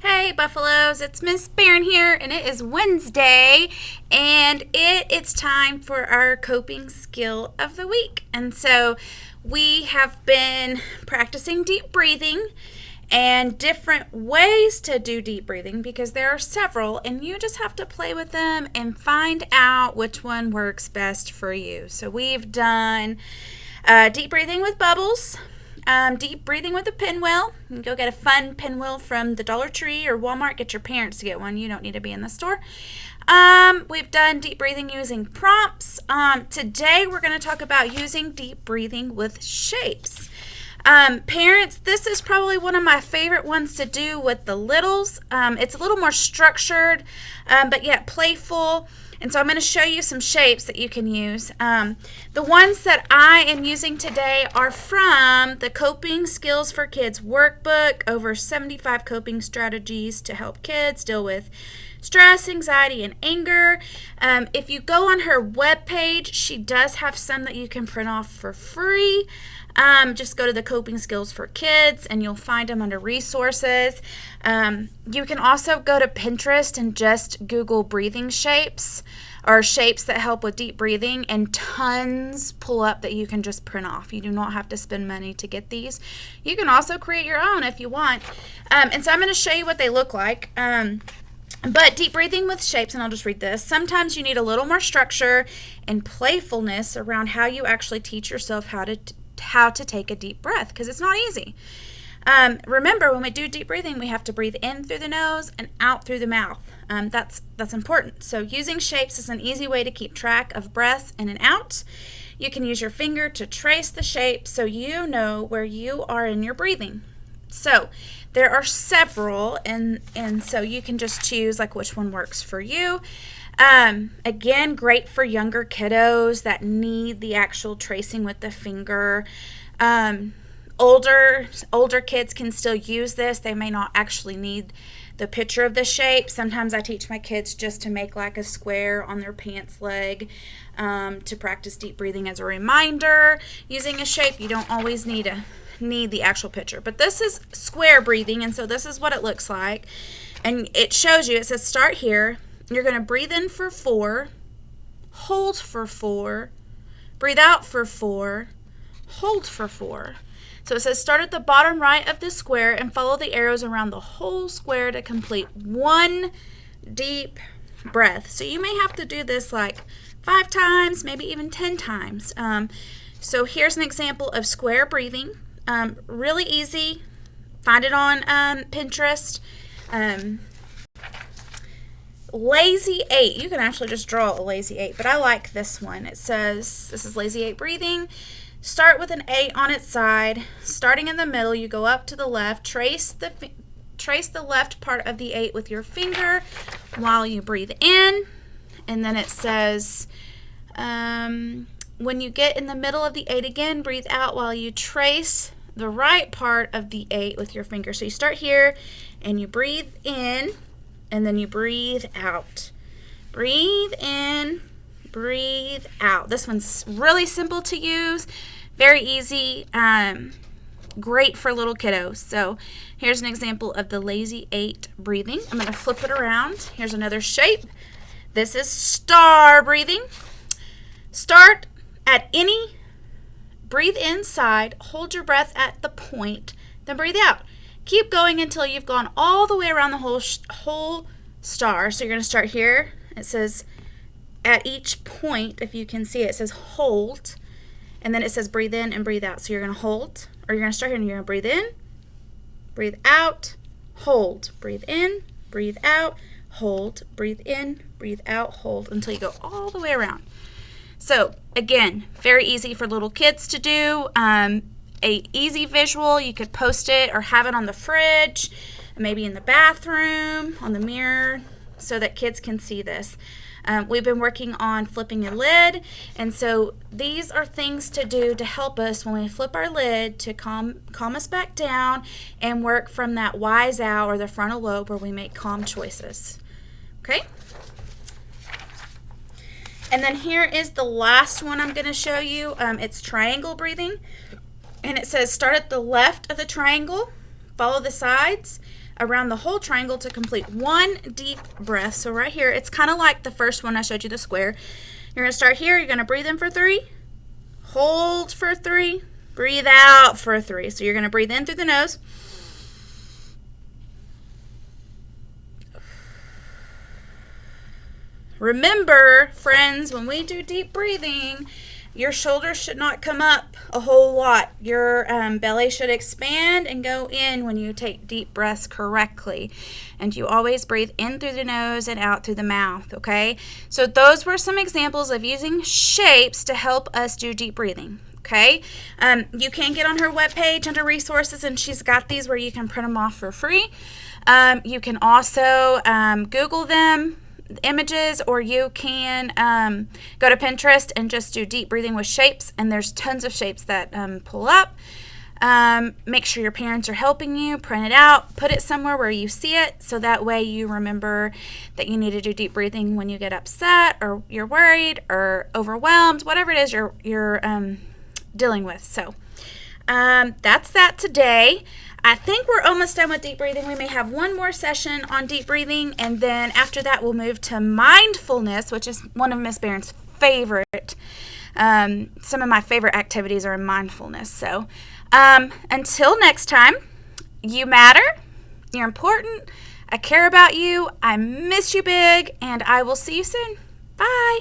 Hey Buffaloes, it's Miss Barron here, and it is Wednesday, and it's time for our coping skill of the week. And so we have been practicing deep breathing and different ways to do deep breathing because there are several, and you just have to play with them and find out which one works best for you. So we've done deep breathing with bubbles. Deep breathing with a pinwheel. You can go get a fun pinwheel from the Dollar Tree or Walmart. Get your parents to get one. You don't need to be in the store. We've done deep breathing using prompts. Today we're going to talk about using deep breathing with shapes. Parents, this is probably one of my favorite ones to do with the littles. It's a little more structured, but yet playful. And so I'm going to show you some shapes that you can use. The ones that I am using today are from the Coping Skills for Kids workbook, over 75 coping strategies to help kids deal with stress, anxiety, and anger. If you go on her webpage, she does have some that you can print off for free. Just go to the Coping Skills for Kids and you'll find them under resources. You can also go to Pinterest and just Google breathing shapes or shapes that help with deep breathing, and tons pull up that you can just print off. You do not have to spend money to get these. You can also create your own if you want. And so I'm going to show you what they look like. But deep breathing with shapes, and I'll just read this. Sometimes you need a little more structure and playfulness around how you actually teach yourself how to take a deep breath, because it's not easy. Remember, when we do deep breathing, we have to breathe in through the nose and out through the mouth. That's important. So using shapes is an easy way to keep track of breaths in and out. You can use your finger to trace the shape so you know where you are in your breathing. So there are several, and so you can just choose like which one works for you. Again, great for younger kiddos that need the actual tracing with the finger. Older kids can still use this. They may not actually need the picture of the shape. Sometimes I teach my kids just to make like a square on their pants leg to practice deep breathing as a reminder. Using a shape, you don't always need the actual picture. But this is square breathing, and so this is what it looks like. And it shows you, it says start here. You're going to breathe in for 4, hold for 4, breathe out for 4, hold for 4. So it says start at the bottom right of the square and follow the arrows around the whole square to complete one deep breath. So you may have to do this like 5 times, maybe even 10 times. So here's an example of square breathing. Really easy. Find it on Pinterest. Lazy 8. You can actually just draw a lazy 8, but I like this one. It says, this is lazy 8 breathing. Start with an 8 on its side. Starting in the middle, you go up to the left. Trace the left part of the 8 with your finger while you breathe in. And then it says, when you get in the middle of the 8 again, breathe out while you trace the right part of the 8 with your finger. So you start here and you breathe in, and then you breathe out. Breathe in, breathe out. This one's really simple to use, very easy, great for little kiddos. So here's an example of the lazy 8 breathing. I'm going to flip it around. Here's another shape. This is star breathing. Start at any, breathe inside, hold your breath at the point, then breathe out. Keep going until you've gone all the way around the whole star. So you're going to start here. It says at each point, if you can see it, it says hold. And then it says breathe in and breathe out. So you're going to hold, or you're going to start here and you're going to breathe in, breathe out, hold. Breathe in, breathe out, hold. Breathe in, breathe out, hold until you go all the way around. So again, very easy for little kids to do. A easy visual. You could post it or have it on the fridge, maybe in the bathroom, on the mirror, so that kids can see this. We've been working on flipping a lid, and so these are things to do to help us when we flip our lid to calm us back down and work from that wise out or the frontal lobe where we make calm choices. Okay? And then here is the last one I'm going to show you. It's triangle breathing. And it says start at the left of the triangle, follow the sides, around the whole triangle to complete one deep breath. So right here, it's kind of like the first one I showed you, the square. You're going to start here. You're going to breathe in for 3, hold for 3, breathe out for 3. So you're going to breathe in through the nose. Remember, friends, when we do deep breathing, your shoulders should not come up a whole lot. Your belly should expand and go in when you take deep breaths correctly. And you always breathe in through the nose and out through the mouth, okay? So those were some examples of using shapes to help us do deep breathing. Okay, you can get on her webpage under resources, and she's got these where you can print them off for free. You can also Google them, images, or you can go to Pinterest and just do deep breathing with shapes, and there's tons of shapes that pull up. Make sure your parents are helping you, print it out, put it somewhere where you see it, so that way you remember that you need to do deep breathing when you get upset or you're worried or overwhelmed, whatever it is you're dealing with. So that's that today. I think we're almost done with deep breathing. We may have one more session on deep breathing, and then after that we'll move to mindfulness, which is one of Miss Barron's favorite. Some of my favorite activities are in mindfulness. So until next time, you matter, you're important, I care about you, I miss you big, and I will see you soon. Bye.